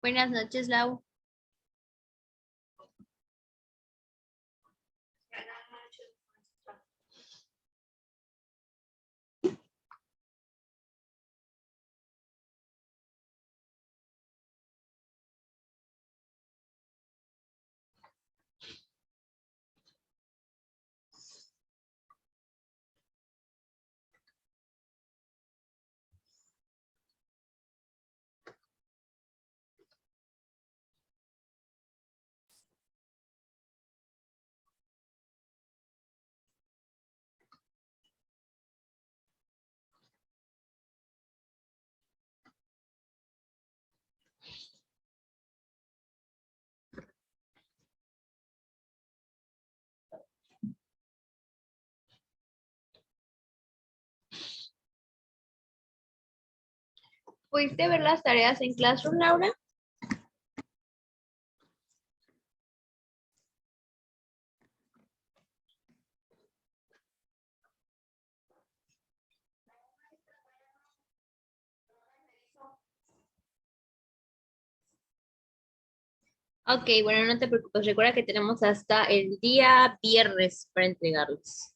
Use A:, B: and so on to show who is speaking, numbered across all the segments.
A: Buenas noches, Lau. ¿Pudiste ver las tareas en Classroom, Laura? Ok, bueno, no te preocupes. Recuerda que tenemos hasta el día viernes para entregarlos.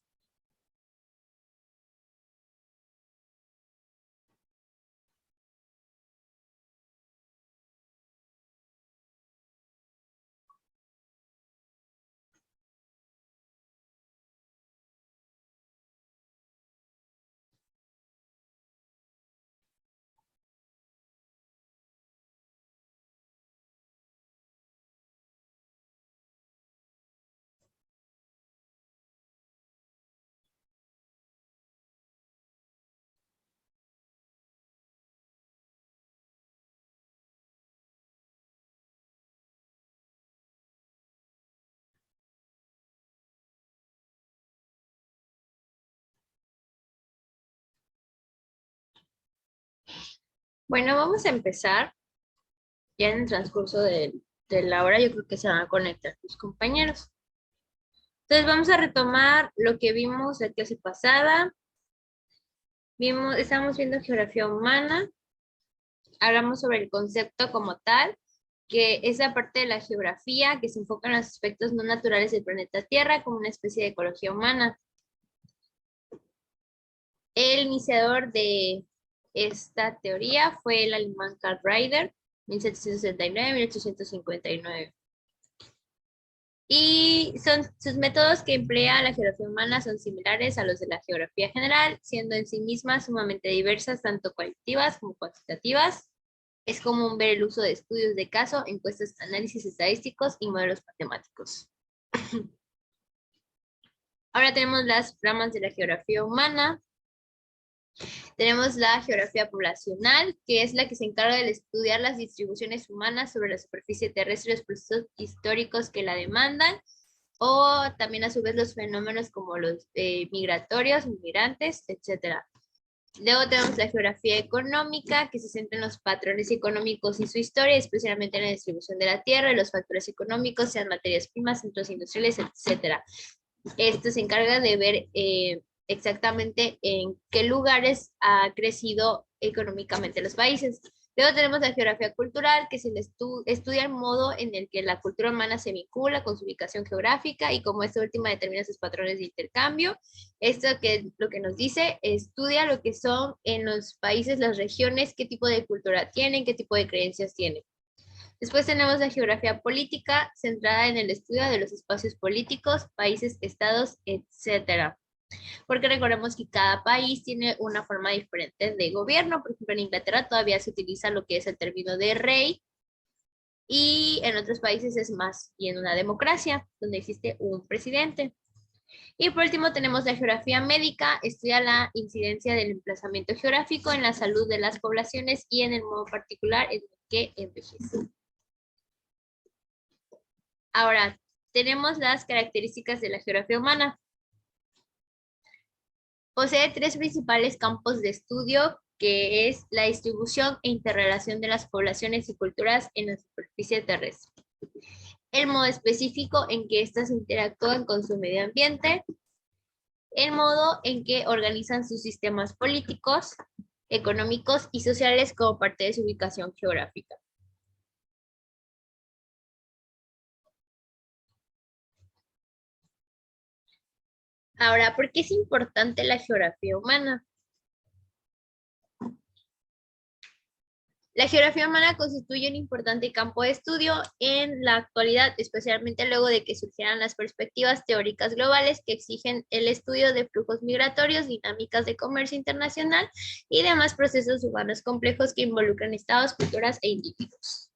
A: Bueno, vamos a empezar. Ya en el transcurso de la hora, yo creo que se van a conectar tus compañeros. Entonces, vamos a retomar lo que vimos la clase pasada. Estamos viendo geografía humana. Hablamos sobre el concepto como tal, que es la parte de la geografía que se enfoca en los aspectos no naturales del planeta Tierra como una especie de ecología humana. El iniciador de esta teoría fue el alemán Karl Reider, 1769-1859. Y sus métodos que emplea la geografía humana son similares a los de la geografía general, siendo en sí mismas sumamente diversas, tanto cualitativas como cuantitativas. Es común ver el uso de estudios de caso, encuestas, análisis estadísticos y modelos matemáticos. Ahora tenemos las ramas de la geografía humana. Tenemos la geografía poblacional, que es la que se encarga de estudiar las distribuciones humanas sobre la superficie terrestre y los procesos históricos que la demandan, o también a su vez los fenómenos como los migratorios, migrantes, etc. Luego tenemos la geografía económica, que se centra en los patrones económicos y su historia, especialmente en la distribución de la tierra y los factores económicos, sean materias primas, centros industriales, etc. Esto se encarga de ver exactamente en qué lugares ha crecido económicamente los países. Luego tenemos la geografía cultural, que se estudia el modo en el que la cultura humana se vincula con su ubicación geográfica y cómo esta última determina sus patrones de intercambio. Esto que es lo que nos dice, estudia lo que son en los países, las regiones, qué tipo de cultura tienen, qué tipo de creencias tienen. Después tenemos la geografía política, centrada en el estudio de los espacios políticos, países, estados, etcétera. Porque recordemos que cada país tiene una forma diferente de gobierno. Por ejemplo, en Inglaterra todavía se utiliza lo que es el término de rey, y en otros países es más bien una democracia, donde existe un presidente. Y por último tenemos la geografía médica, estudia la incidencia del emplazamiento geográfico en la salud de las poblaciones y en el modo particular en el que envejecen. Ahora, tenemos las características de la geografía humana. Posee tres principales campos de estudio, que es la distribución e interrelación de las poblaciones y culturas en la superficie terrestre, el modo específico en que éstas interactúan con su medio ambiente, el modo en que organizan sus sistemas políticos, económicos y sociales como parte de su ubicación geográfica. Ahora, ¿por qué es importante la geografía humana? La geografía humana constituye un importante campo de estudio en la actualidad, especialmente luego de que surgieran las perspectivas teóricas globales que exigen el estudio de flujos migratorios, dinámicas de comercio internacional y demás procesos humanos complejos que involucran estados, culturas e individuos.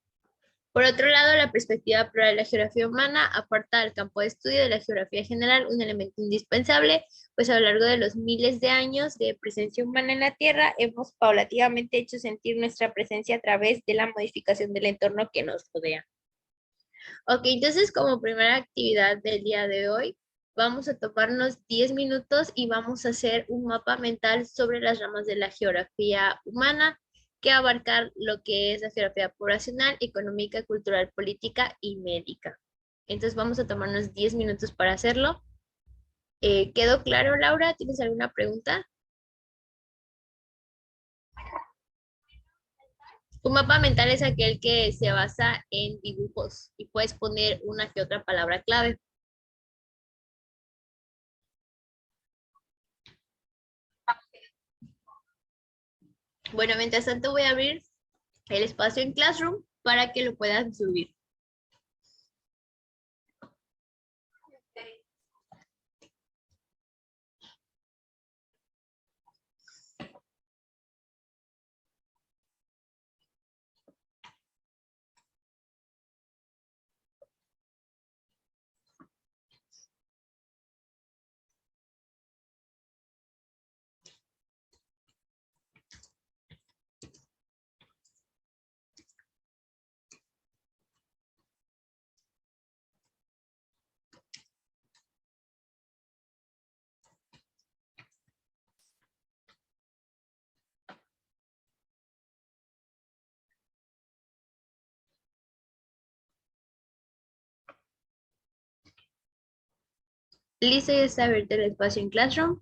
A: Por otro lado, la perspectiva plural de la geografía humana aparta del campo de estudio de la geografía general un elemento indispensable, pues a lo largo de los miles de años de presencia humana en la Tierra, hemos paulatinamente hecho sentir nuestra presencia a través de la modificación del entorno que nos rodea. Ok, entonces como primera actividad del día de hoy, vamos a tomarnos 10 minutos y vamos a hacer un mapa mental sobre las ramas de la geografía humana que abarcar lo que es la geografía poblacional, económica, cultural, política y médica. Entonces vamos a tomarnos 10 minutos para hacerlo. ¿Quedó claro, Laura? ¿Tienes alguna pregunta? Un mapa mental es aquel que se basa en dibujos y puedes poner una que otra palabra clave. Bueno, mientras tanto voy a abrir el espacio en Classroom para que lo puedan subir. Listo, ya está abierto el espacio en Classroom.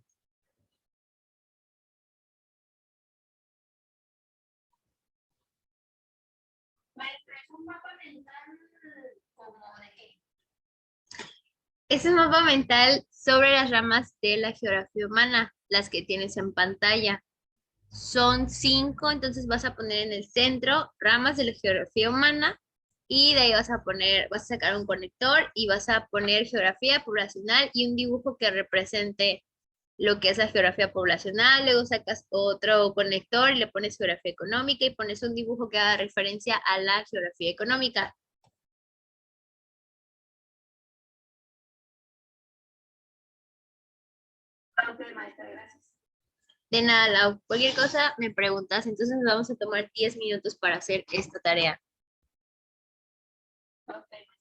A: Maestra, ¿es un mapa mental como de qué? Es un mapa mental sobre las ramas de la geografía humana, las que tienes en pantalla. Son 5, entonces vas a poner en el centro ramas de la geografía humana y de ahí vas a sacar un conector y vas a poner geografía poblacional y un dibujo que represente lo que es la geografía poblacional. Luego sacas otro conector y le pones geografía económica y pones un dibujo que haga referencia a la geografía económica. Ok, maestra, gracias. De nada, Lau. Cualquier cosa me preguntas, entonces nos vamos a tomar 10 minutos para hacer esta tarea. Ok.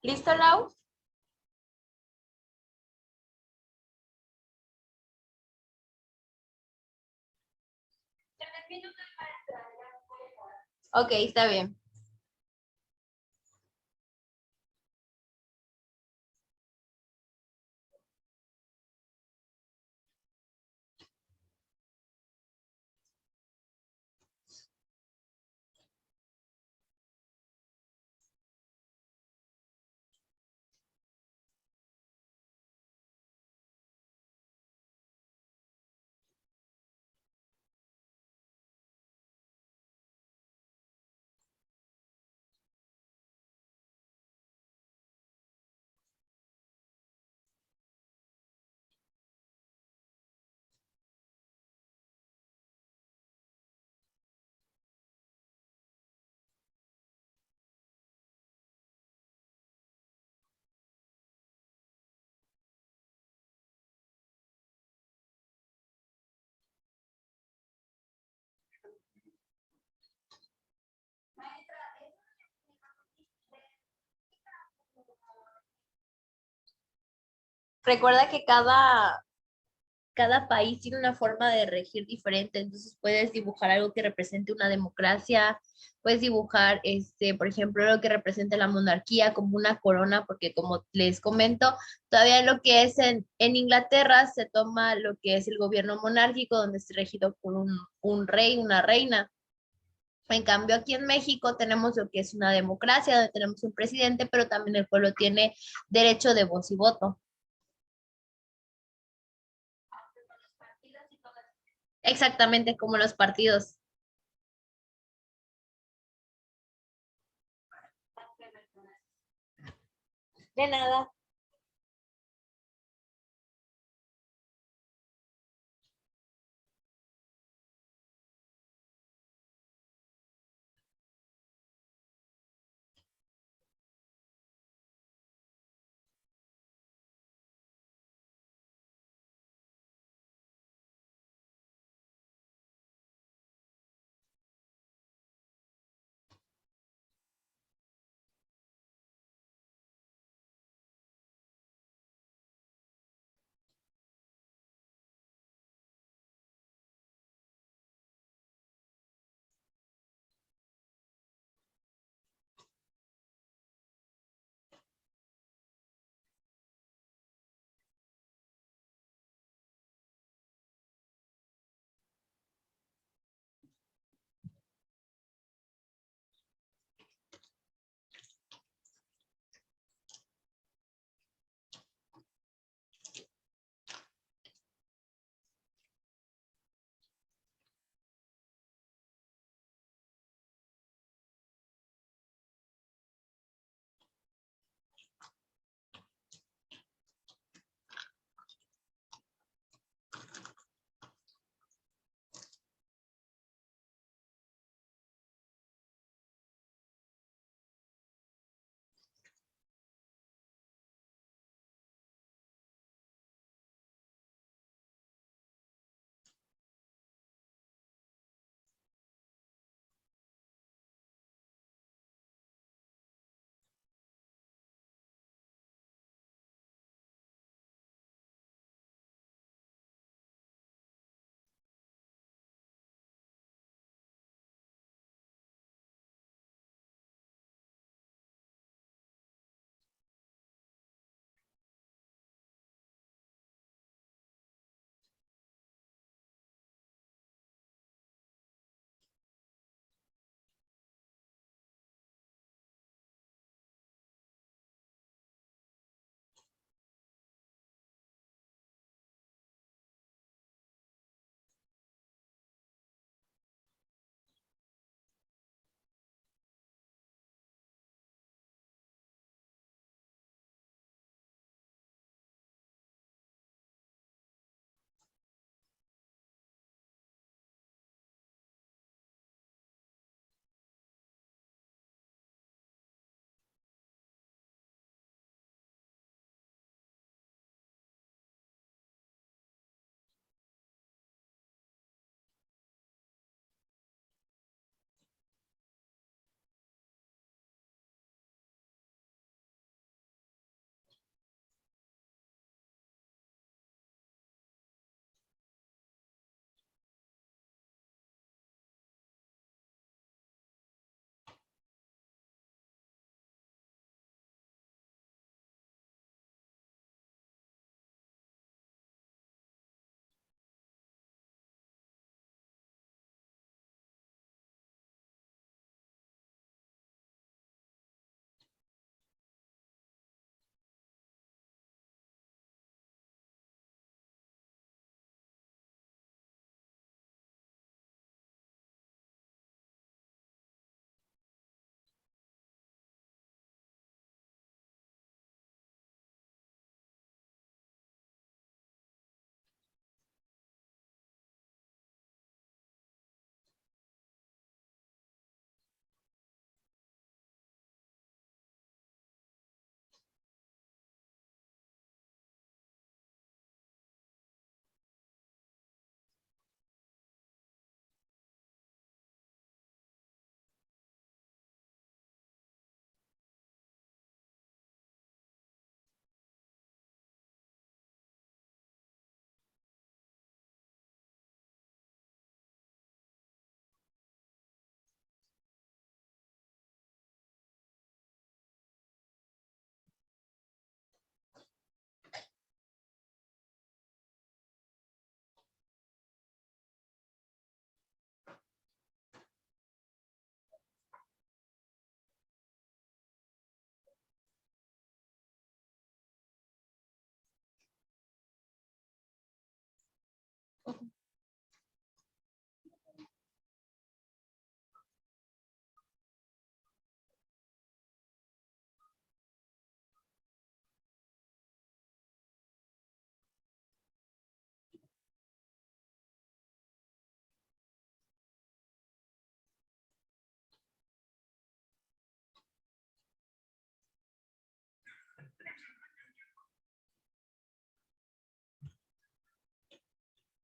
A: ¿Listo, Lau? Ok, está bien. Recuerda que cada país tiene una forma de regir diferente, entonces puedes dibujar algo que represente una democracia, puedes dibujar, por ejemplo, lo que representa la monarquía como una corona, porque como les comento, todavía lo que es en Inglaterra se toma lo que es el gobierno monárquico, donde es regido por un rey, una reina. En cambio, aquí en México tenemos lo que es una democracia, donde tenemos un presidente, pero también el pueblo tiene derecho de voz y voto. Exactamente como los partidos. De nada.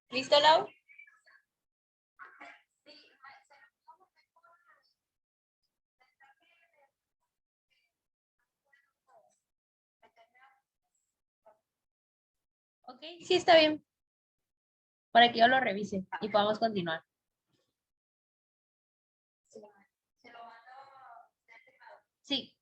A: ¿Listo, Lau? Ok, sí está bien. Para que yo lo revise y podamos continuar. Sí.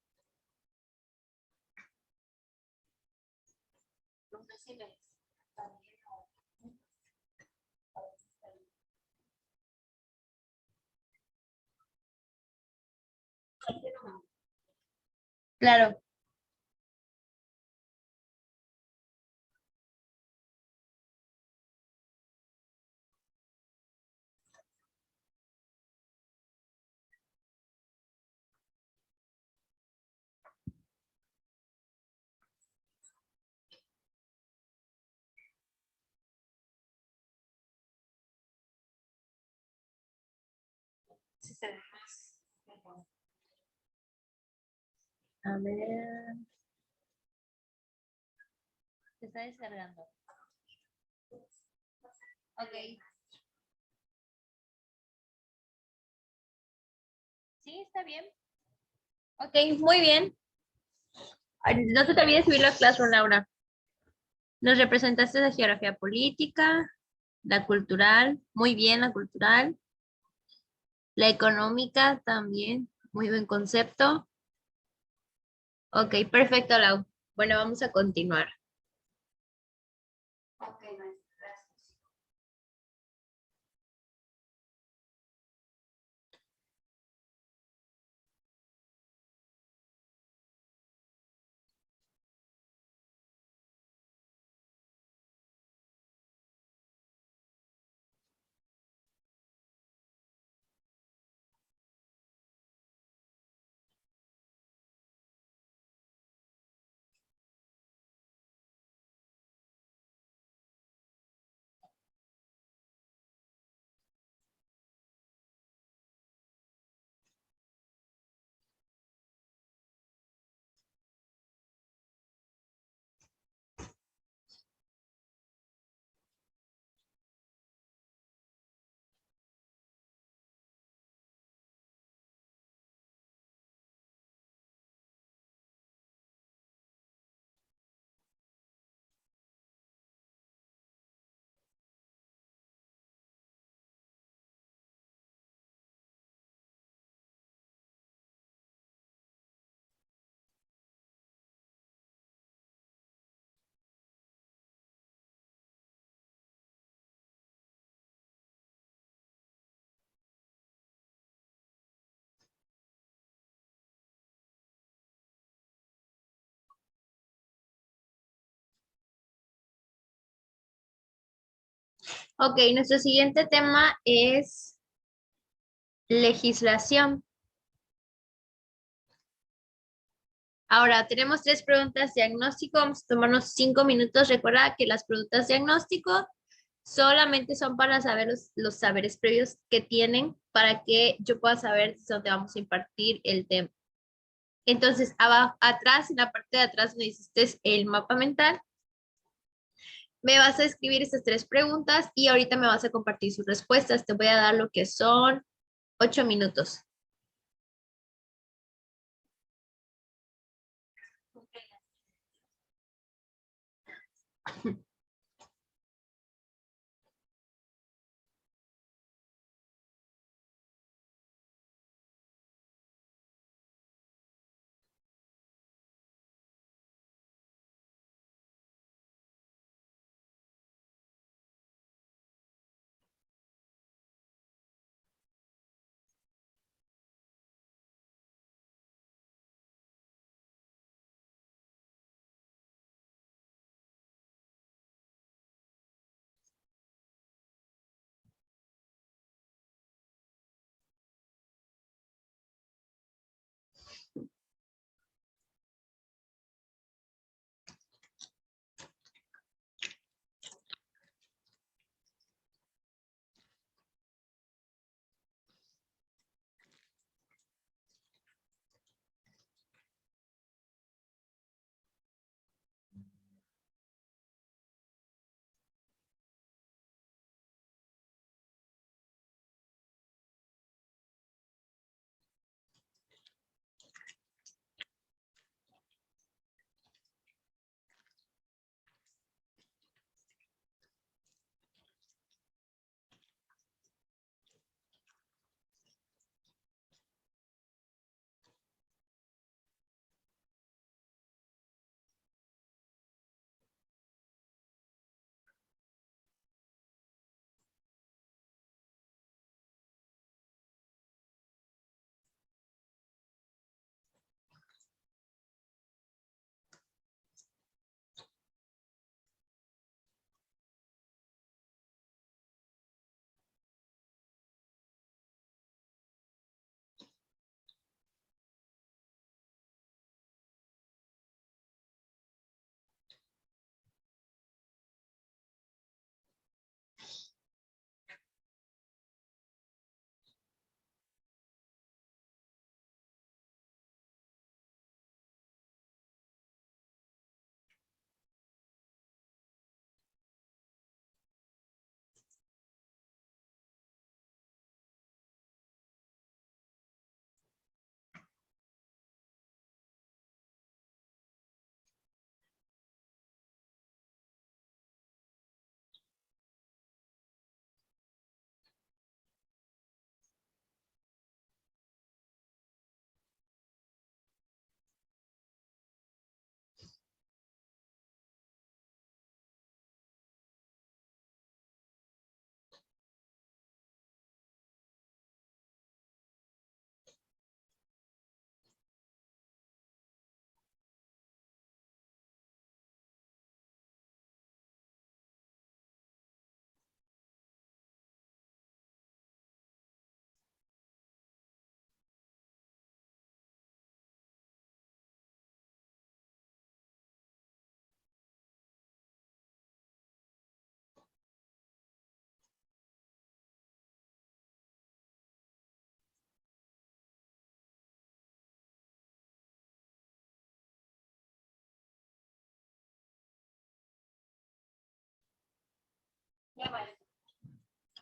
A: Claro. A ver. Se está descargando. Ok. Sí, está bien. Ok, muy bien. Ay, no se te olvide subir la Classroom, Laura. Nos representaste la geografía política, la cultural, muy bien la cultural, la económica también, muy buen concepto. Ok, perfecto, Lau. Bueno, vamos a continuar. Ok, nuestro siguiente tema es legislación. Ahora, tenemos tres preguntas diagnóstico. Vamos a tomarnos 5 minutos. Recuerda que las preguntas diagnóstico solamente son para saber los saberes previos que tienen para que yo pueda saber dónde vamos a impartir el tema. Entonces, abajo, atrás, en la parte de atrás donde hiciste el mapa mental, me vas a escribir estas tres preguntas y ahorita me vas a compartir sus respuestas. Te voy a dar lo que son 8 minutos.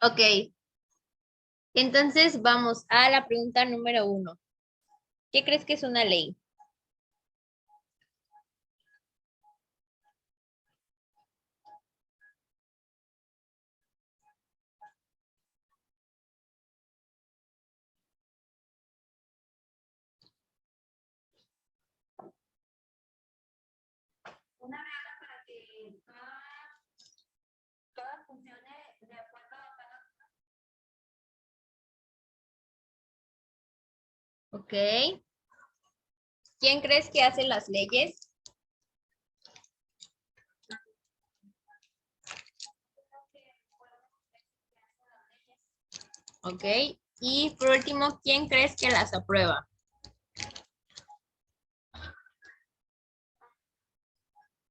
A: Ok, entonces vamos a la pregunta número 1. ¿Qué crees que es una ley? Una regla para que todo funcione de acuerdo a cada... Ok. ¿Quién crees que hace las leyes? Ok. Y por último, ¿quién crees que las aprueba?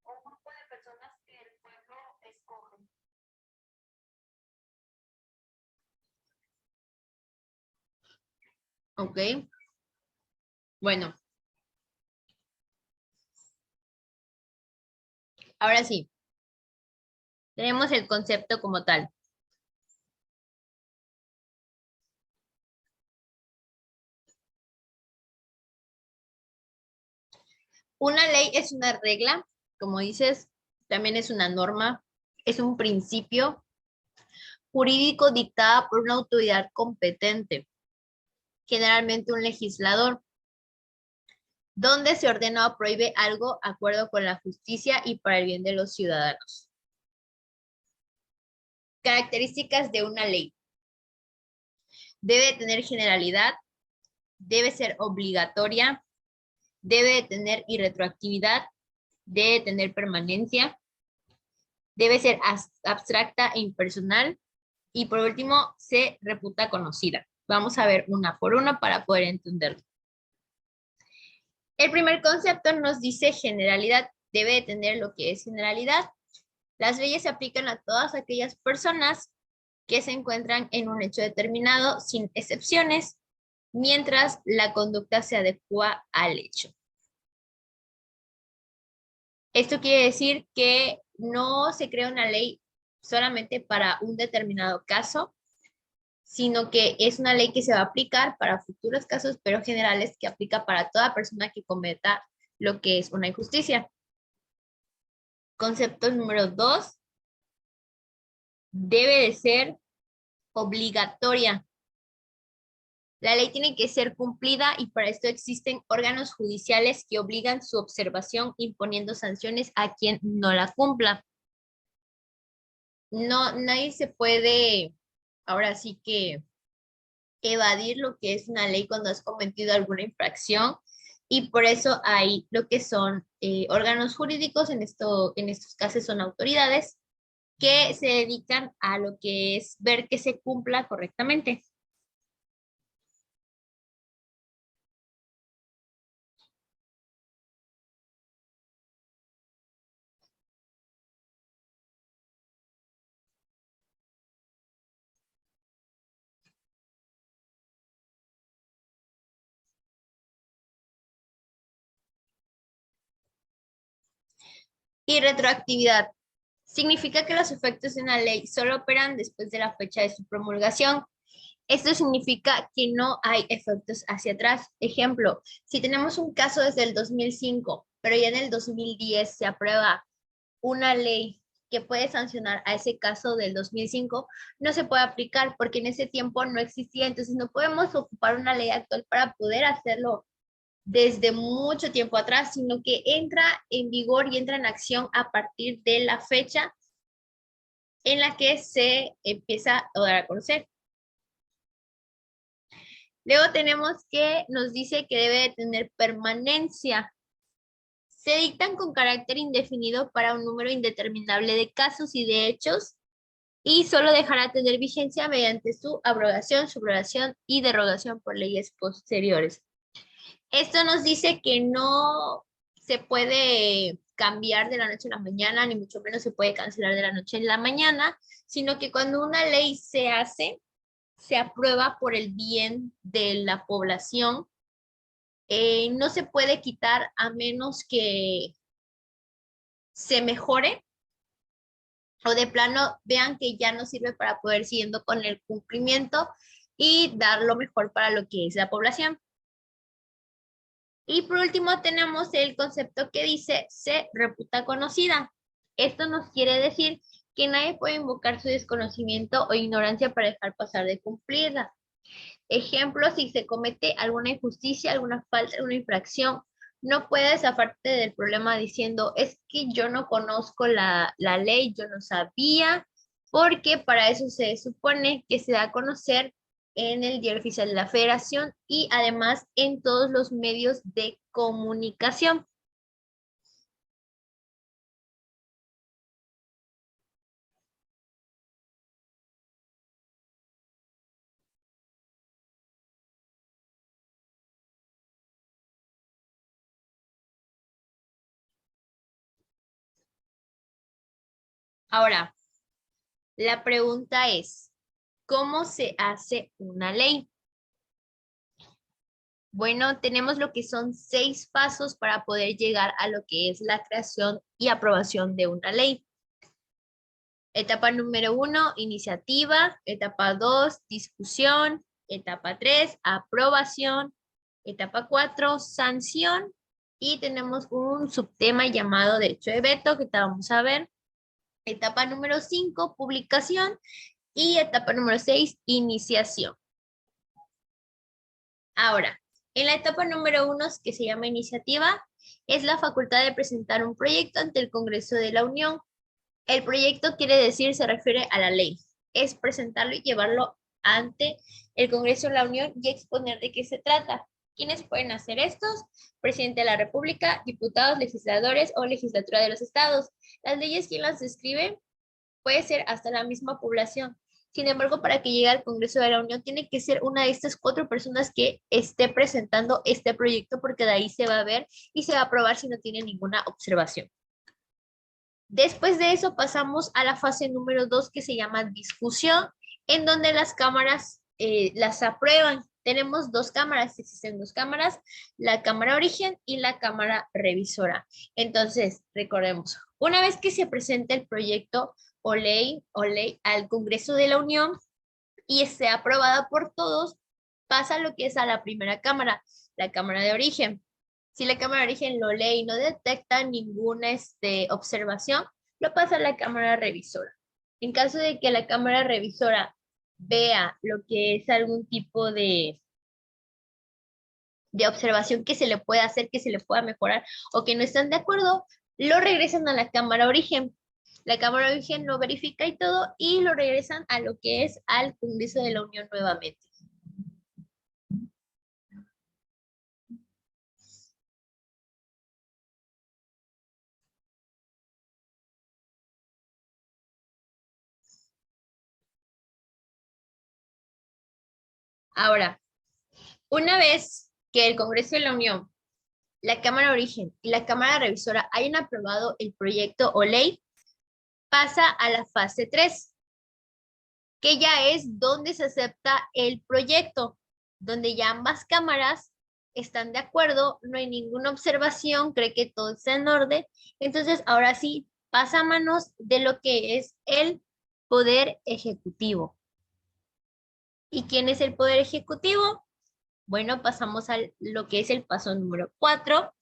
A: Un grupo de personas que el pueblo escoge. Ok. Bueno, ahora sí, tenemos el concepto como tal. Una ley es una regla, como dices, también es una norma, es un principio jurídico dictada por una autoridad competente, generalmente un legislador, donde se ordena o prohíbe algo de acuerdo con la justicia y para el bien de los ciudadanos. Características de una ley. Debe tener generalidad, debe ser obligatoria, debe tener irretroactividad, debe tener permanencia, debe ser abstracta e impersonal y por último se reputa conocida. Vamos a ver una por una para poder entenderlo. El primer concepto nos dice generalidad. Debe de tener lo que es generalidad. Las leyes se aplican a todas aquellas personas que se encuentran en un hecho determinado sin excepciones, mientras la conducta se adecua al hecho. Esto quiere decir que no se crea una ley solamente para un determinado caso, sino que es una ley que se va a aplicar para futuros casos, pero generales que aplica para toda persona que cometa lo que es una injusticia. Concepto número 2, debe de ser obligatoria. La ley tiene que ser cumplida y para esto existen órganos judiciales que obligan su observación imponiendo sanciones a quien no la cumpla. No, nadie se puede, ahora sí que evadir lo que es una ley cuando has cometido alguna infracción y por eso hay lo que son órganos jurídicos, en estos casos son autoridades que se dedican a lo que es ver que se cumpla correctamente. Y retroactividad. Significa que los efectos de una ley solo operan después de la fecha de su promulgación. Esto significa que no hay efectos hacia atrás. Ejemplo, si tenemos un caso desde el 2005, pero ya en el 2010 se aprueba una ley que puede sancionar a ese caso del 2005, no se puede aplicar porque en ese tiempo no existía. Entonces no podemos ocupar una ley actual para poder hacerlo desde mucho tiempo atrás, sino que entra en vigor y entra en acción a partir de la fecha en la que se empieza a dar a conocer. Luego tenemos que nos dice que debe de tener permanencia. Se dictan con carácter indefinido para un número indeterminable de casos y de hechos y solo dejará de tener vigencia mediante su abrogación, subrogación y derogación por leyes posteriores. Esto nos dice que no se puede cambiar de la noche a la mañana, ni mucho menos se puede cancelar de la noche a la mañana, sino que cuando una ley se hace, se aprueba por el bien de la población. No se puede quitar a menos que se mejore o de plano vean que ya no sirve para poder siguiendo con el cumplimiento y dar lo mejor para lo que es la población. Y por último tenemos el concepto que dice se reputa conocida. Esto nos quiere decir que nadie puede invocar su desconocimiento o ignorancia para dejar pasar de cumplirla. Ejemplo, si se comete alguna injusticia, alguna falta, alguna infracción, no puedes zafarte del problema diciendo, es que yo no conozco la ley, yo no sabía, porque para eso se supone que se da a conocer en el Diario Oficial de la Federación y además en todos los medios de comunicación. Ahora, la pregunta es, ¿cómo se hace una ley? Bueno, tenemos lo que son 6 pasos para poder llegar a lo que es la creación y aprobación de una ley. Etapa número 1, iniciativa. Etapa 2, discusión. Etapa 3, aprobación. Etapa 4, sanción. Y tenemos un subtema llamado derecho de veto que te vamos a ver. Etapa número 5, publicación. Y etapa número 6, iniciación. Ahora, en la etapa número 1, que se llama iniciativa, es la facultad de presentar un proyecto ante el Congreso de la Unión. El proyecto quiere decir, se refiere a la ley. Es presentarlo y llevarlo ante el Congreso de la Unión y exponer de qué se trata. ¿Quiénes pueden hacer estos? Presidente de la República, diputados, legisladores o legislatura de los estados. Las leyes, ¿quién las escribe? Puede ser hasta la misma población. Sin embargo, para que llegue al Congreso de la Unión, tiene que ser una de estas 4 personas que esté presentando este proyecto, porque de ahí se va a ver y se va a aprobar si no tiene ninguna observación. Después de eso pasamos a la fase número 2 que se llama discusión, en donde las cámaras las aprueban. Tenemos 2 cámaras, existen 2 cámaras, la cámara origen y la cámara revisora. Entonces, recordemos, una vez que se presenta el proyecto o ley al Congreso de la Unión y esté aprobada por todos, pasa lo que es a la primera cámara, la cámara de origen. Si la cámara de origen lo lee y no detecta ninguna observación, lo pasa a la cámara revisora. En caso de que la cámara revisora vea lo que es algún tipo de observación que se le pueda hacer, que se le pueda mejorar o que no están de acuerdo, lo regresan a la cámara origen. La cámara origen lo verifica y todo y lo regresan a lo que es al Congreso de la Unión nuevamente. Ahora, una vez que el Congreso de la Unión, la Cámara de Origen y la Cámara Revisora hayan aprobado el proyecto o ley, pasa a la fase 3, que ya es donde se acepta el proyecto, donde ya ambas cámaras están de acuerdo, no hay ninguna observación, cree que todo está en orden. Entonces, ahora sí, pasa a manos de lo que es el Poder Ejecutivo. ¿Y quién es el Poder Ejecutivo? Bueno, pasamos a lo que es el paso número 4,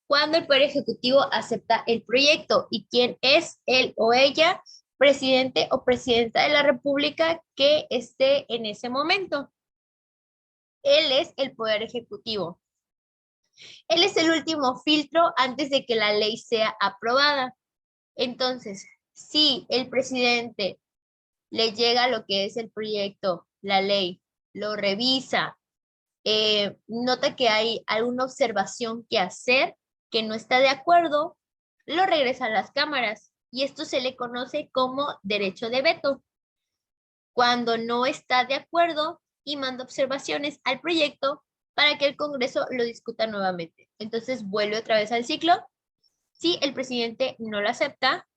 A: cuando el Poder Ejecutivo acepta el proyecto. ¿Y quién es él o ella? Presidente o presidenta de la República que esté en ese momento. Él es el Poder Ejecutivo. Él es el último filtro antes de que la ley sea aprobada. Entonces, si el presidente le llega lo que es el proyecto, la ley, lo revisa, nota que hay alguna observación que hacer, que no está de acuerdo, lo regresa a las cámaras y esto se le conoce como derecho de veto. Cuando no está de acuerdo y manda observaciones al proyecto para que el Congreso lo discuta nuevamente. Entonces vuelve otra vez al ciclo. Si el presidente no lo acepta,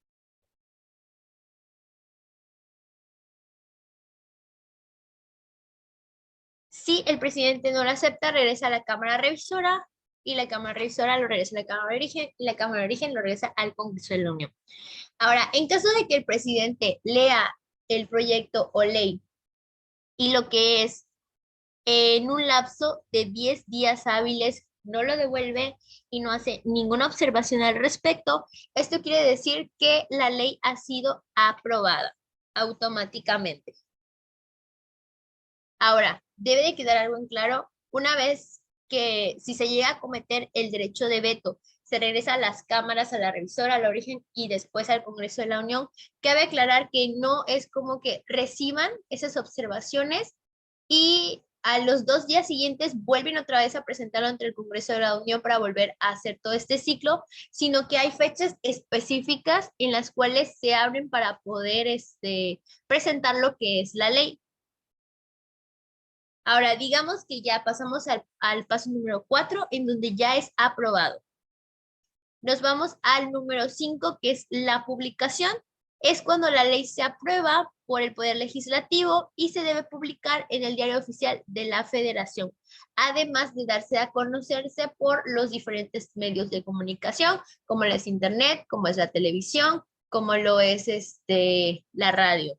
A: si el presidente no lo acepta, regresa a la Cámara Revisora y la Cámara Revisora lo regresa a la Cámara de Origen y la Cámara de Origen lo regresa al Congreso de la Unión. Ahora, en caso de que el presidente lea el proyecto o ley y lo que es en un lapso de 10 días hábiles no lo devuelve y no hace ninguna observación al respecto, esto quiere decir que la ley ha sido aprobada automáticamente. Ahora, debe de quedar algo en claro, una vez que si se llega a cometer el derecho de veto, se regresa a las cámaras, a la revisora, al origen y después al Congreso de la Unión, cabe aclarar que no es como que reciban esas observaciones y a los 2 días siguientes vuelven otra vez a presentarlo ante el Congreso de la Unión para volver a hacer todo este ciclo, sino que hay fechas específicas en las cuales se abren para poder presentar lo que es la ley. Ahora, digamos que ya pasamos al paso número 4, en donde ya es aprobado. Nos vamos al número 5, que es la publicación. Es cuando la ley se aprueba por el Poder Legislativo y se debe publicar en el Diario Oficial de la Federación, además de darse a conocerse por los diferentes medios de comunicación, como es Internet, como es la televisión, como lo es la radio.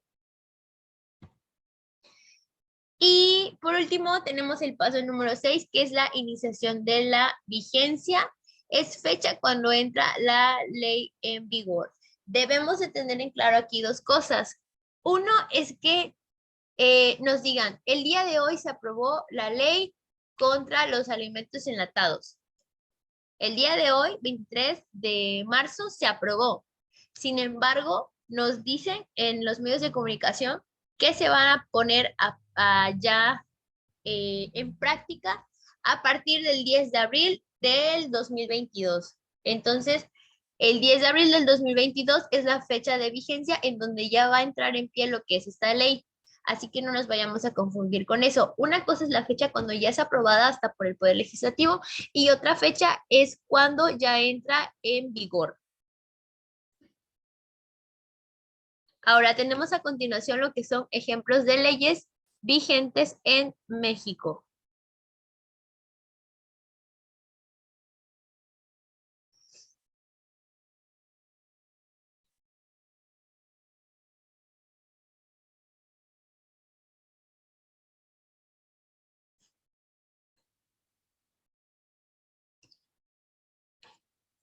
A: Y por último tenemos el paso número 6, que es la iniciación de la vigencia. Es fecha cuando entra la ley en vigor. Debemos de tener en claro aquí dos cosas. Uno es que nos digan, el día de hoy se aprobó la ley contra los alimentos enlatados. El día de hoy, 23 de marzo, se aprobó. Sin embargo, nos dicen en los medios de comunicación que se van a poner ya en práctica a partir del 10 de abril del 2022. Entonces, el 10 de abril del 2022 es la fecha de vigencia en donde ya va a entrar en pie lo que es esta ley. Así que no nos vayamos a confundir con eso. Una cosa es la fecha cuando ya es aprobada hasta por el Poder Legislativo y otra fecha es cuando ya entra en vigor. Ahora tenemos a continuación lo que son ejemplos de leyes vigentes en México.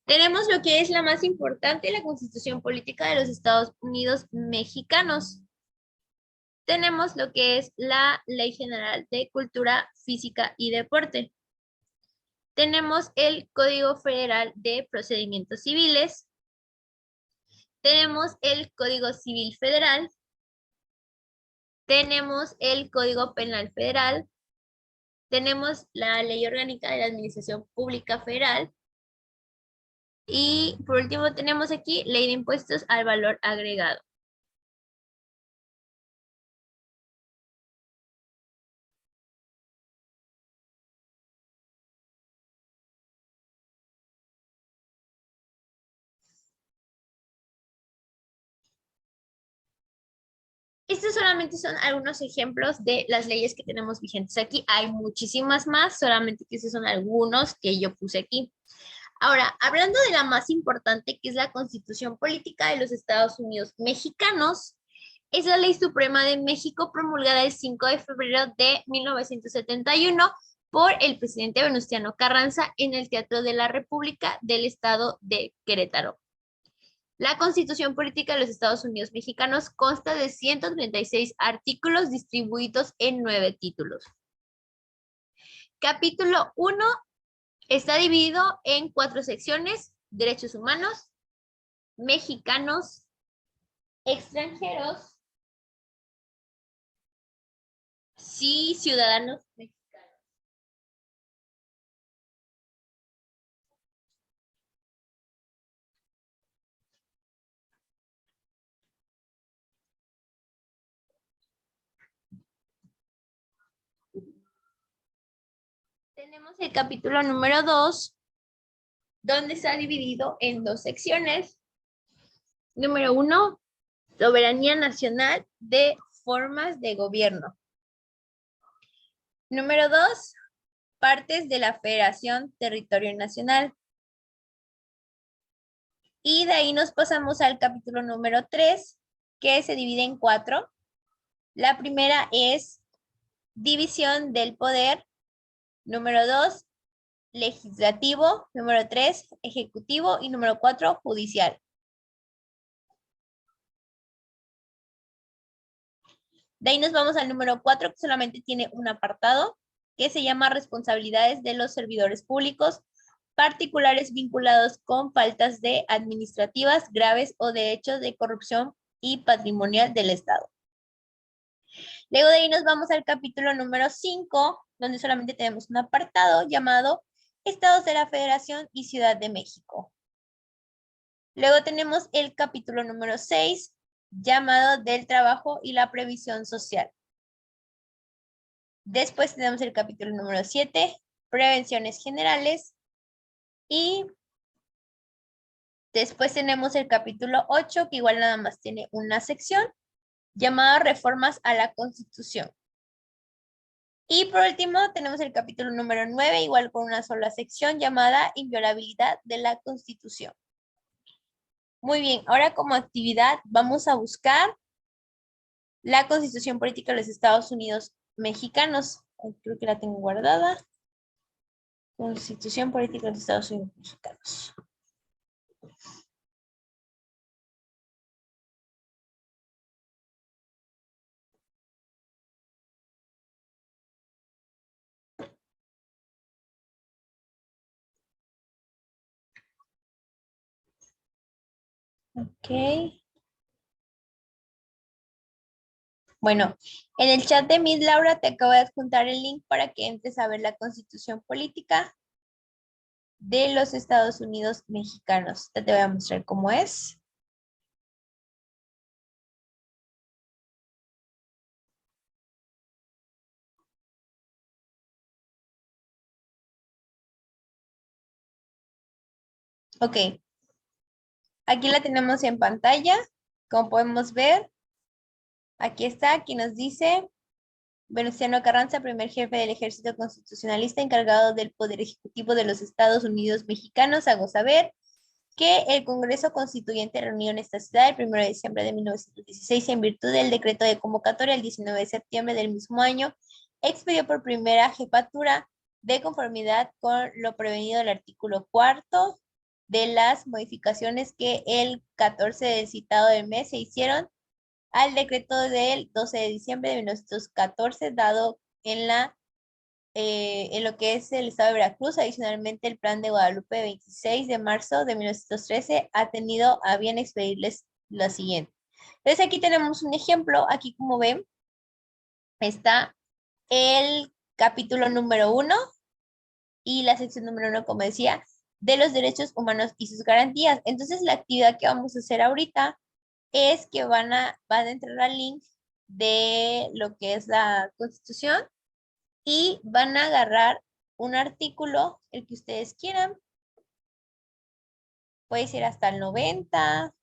A: Tenemos lo que es la más importante, la Constitución Política de los Estados Unidos Mexicanos. Tenemos lo que es la Ley General de Cultura Física y Deporte. Tenemos el Código Federal de Procedimientos Civiles. Tenemos el Código Civil Federal. Tenemos el Código Penal Federal. Tenemos la Ley Orgánica de la Administración Pública Federal. Y por último tenemos aquí Ley de Impuestos al Valor Agregado. Estos solamente son algunos ejemplos de las leyes que tenemos vigentes aquí. Hay muchísimas más, solamente que esos son algunos que yo puse aquí. Ahora, hablando de la más importante, que es la Constitución Política de los Estados Unidos Mexicanos, es la Ley Suprema de México promulgada el 5 de febrero de 1971 por el presidente Venustiano Carranza en el Teatro de la República del Estado de Querétaro. La Constitución Política de los Estados Unidos Mexicanos consta de 136 artículos distribuidos en 9 títulos. Capítulo 1 está dividido en 4 secciones: derechos humanos, mexicanos, extranjeros, sí, ciudadanos mexicanos. Tenemos el capítulo número 2, donde está dividido en 2 secciones. Número 1, soberanía nacional de formas de gobierno. Número 2, partes de la Federación Territorio Nacional. Y de ahí nos pasamos al capítulo número 3, que se divide en 4. La primera es división del poder. Número 2, legislativo. Número 3, ejecutivo. Y número 4, judicial. De ahí nos vamos al número 4, que solamente tiene un apartado, que se llama responsabilidades de los servidores públicos, particulares vinculados con faltas de administrativas graves o de hechos de corrupción y patrimonial del Estado. Luego de ahí nos vamos al capítulo número 5, donde solamente tenemos un apartado llamado Estados de la Federación y Ciudad de México. Luego tenemos el capítulo número 6, llamado del trabajo y la previsión social. Después tenemos el capítulo número 7, prevenciones generales. Y después tenemos el capítulo 8, que igual nada más tiene una sección, llamada reformas a la Constitución. Y por último tenemos el capítulo número 9, igual con una sola sección, llamada inviolabilidad de la Constitución. Muy bien, ahora como actividad vamos a buscar la Constitución Política de los Estados Unidos Mexicanos. Creo que la tengo guardada. Constitución Política de los Estados Unidos Mexicanos. Ok. Bueno, en el chat de Miss Laura te acabo de adjuntar el link para que entres a ver la Constitución Política de los Estados Unidos Mexicanos. Te voy a mostrar cómo es. Ok, aquí la tenemos en pantalla. Como podemos ver, aquí está, aquí nos dice Venustiano Carranza, primer jefe del ejército constitucionalista encargado del Poder Ejecutivo de los Estados Unidos Mexicanos, hago saber que el Congreso Constituyente reunió en esta ciudad el 1 de diciembre de 1916 en virtud del decreto de convocatoria el 19 de septiembre del mismo año, expedió por primera jefatura de conformidad con lo prevenido del artículo 4 de las modificaciones que el 14 del citado del mes se hicieron al decreto del 12 de diciembre de 1914 dado en lo que es el estado de Veracruz. Adicionalmente, el Plan de Guadalupe 26 de marzo de 1913 ha tenido a bien expedirles lo siguiente. Entonces aquí tenemos un ejemplo. Aquí como ven está el capítulo número 1 y la sección número 1, como decía, de los derechos humanos y sus garantías. Entonces la actividad que vamos a hacer ahorita es que van a entrar al link de lo que es la Constitución y van a agarrar un artículo, el que ustedes quieran. Puede ser hasta el 90,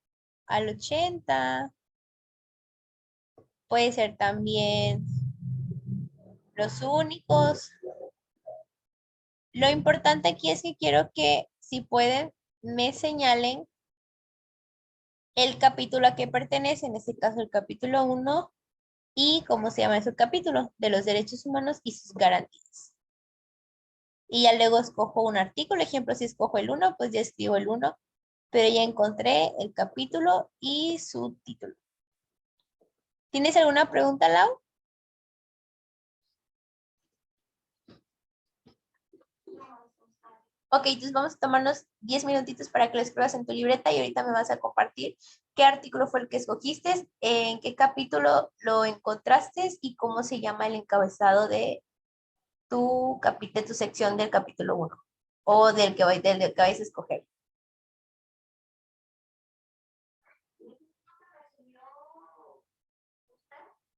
A: al 80, puede ser también los únicos. Lo importante aquí es que quiero que, si pueden, me señalen el capítulo a que pertenece, en este caso el capítulo 1, y cómo se llama ese capítulo, de los derechos humanos y sus garantías. Y ya luego escojo un artículo, ejemplo, si escojo el 1, pues ya escribo el 1, pero ya encontré el capítulo y su título. ¿Tienes alguna pregunta, Lau? Ok, entonces vamos a tomarnos 10 minutitos para que lo escribas en tu libreta y ahorita me vas a compartir qué artículo fue el que escogiste, en qué capítulo lo encontraste y cómo se llama el encabezado de de tu sección del capítulo 1 o del que vais a escoger.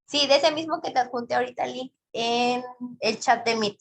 A: Sí, de ese mismo que te adjunté ahorita el link en el chat de Meet.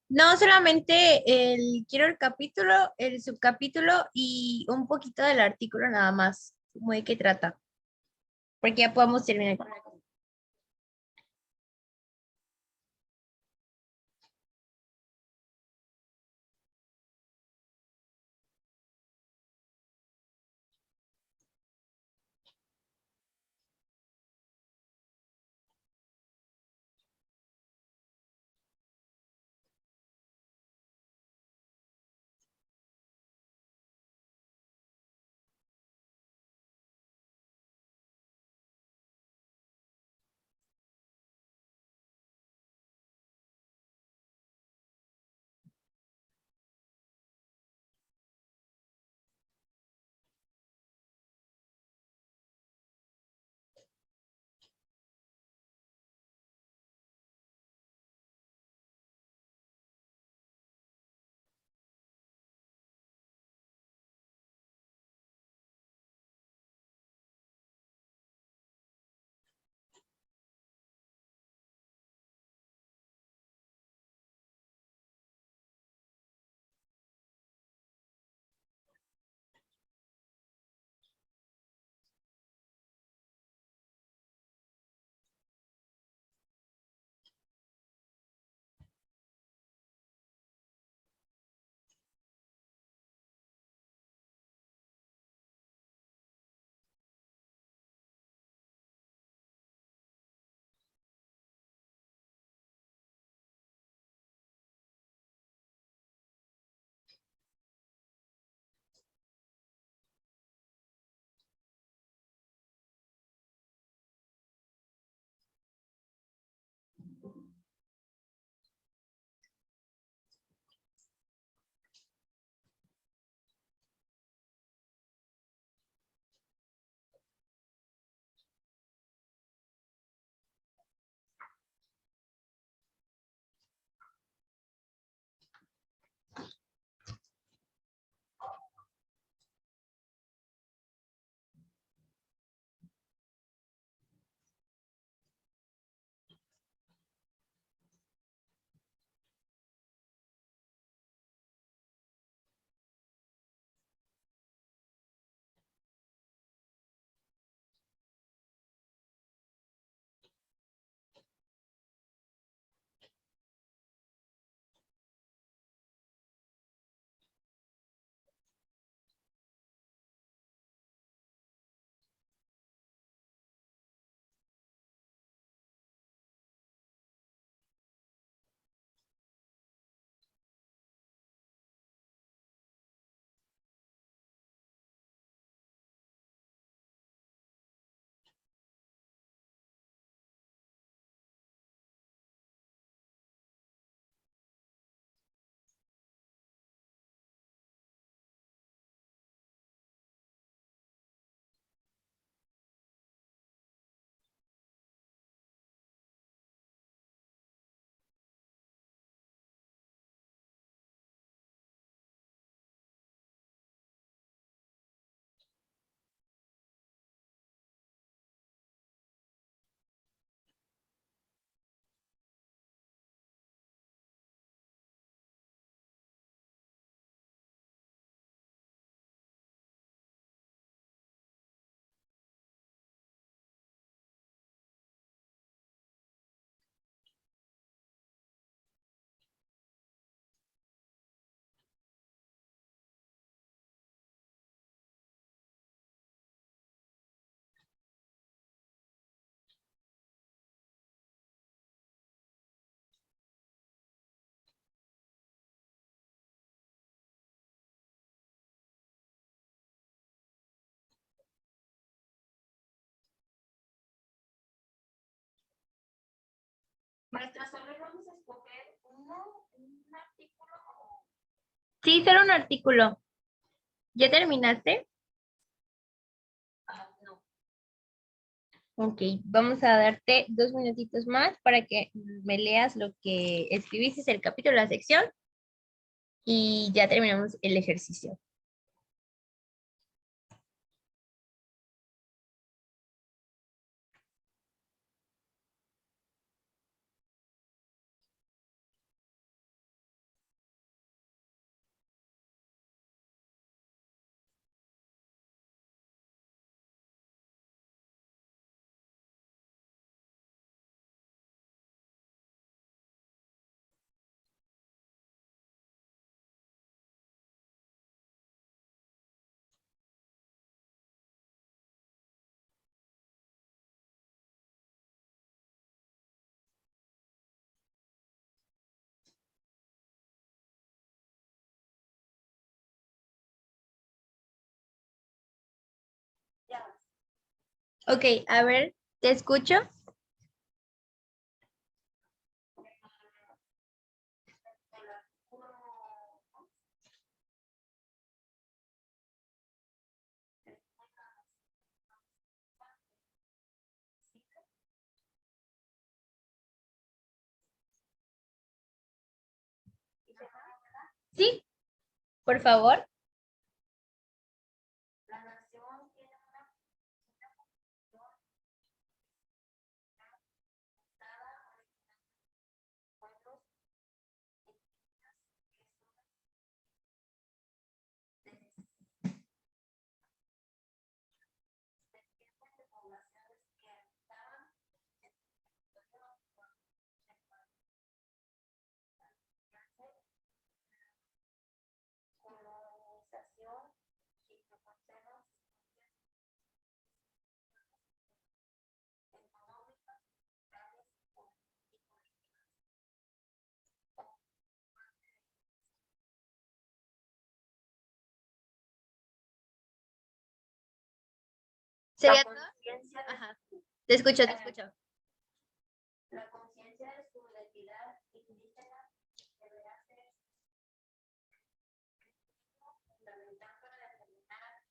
A: No, solamente quiero el capítulo, el subcapítulo y un poquito del artículo nada más, como de qué trata, porque ya podemos terminar con la cosa.
B: Maestra, solo vamos a escoger un artículo.
A: Sí, solo un artículo. ¿Ya terminaste?
B: No.
A: Ok, vamos a darte 2 minutitos más para que me leas lo que escribiste, el capítulo, la sección, y ya terminamos el ejercicio. Ok, a ver, te escucho. Sí, por favor.
B: La nación tiene una pueblos de poblaciones que habitaban colonización y proporcionan económicas, sociales y políticas.
A: ¿Sería
B: La
A: todo?
B: conciencia de,
A: Ajá. Te escucho, te escucho.
B: la conciencia de su identidad indígena deberá ser fundamental para determinar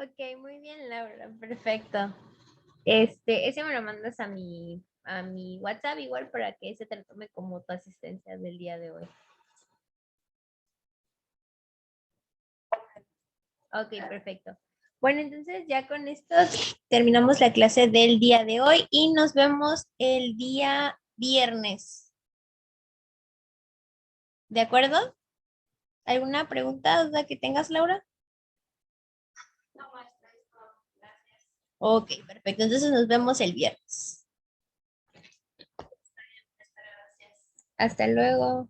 A: Ok, muy bien, Laura, perfecto. Ese me lo mandas a mi WhatsApp igual para que ese te lo tome como tu asistencia del día de hoy. Ok, perfecto. Bueno, entonces ya con esto terminamos la clase del día de hoy y nos vemos el día viernes. ¿De acuerdo? ¿Alguna pregunta, duda que tengas, Laura?
B: no maestra, esto, gracias.
A: Ok, perfecto. Entonces nos vemos el viernes.
B: Gracias.
A: Hasta luego.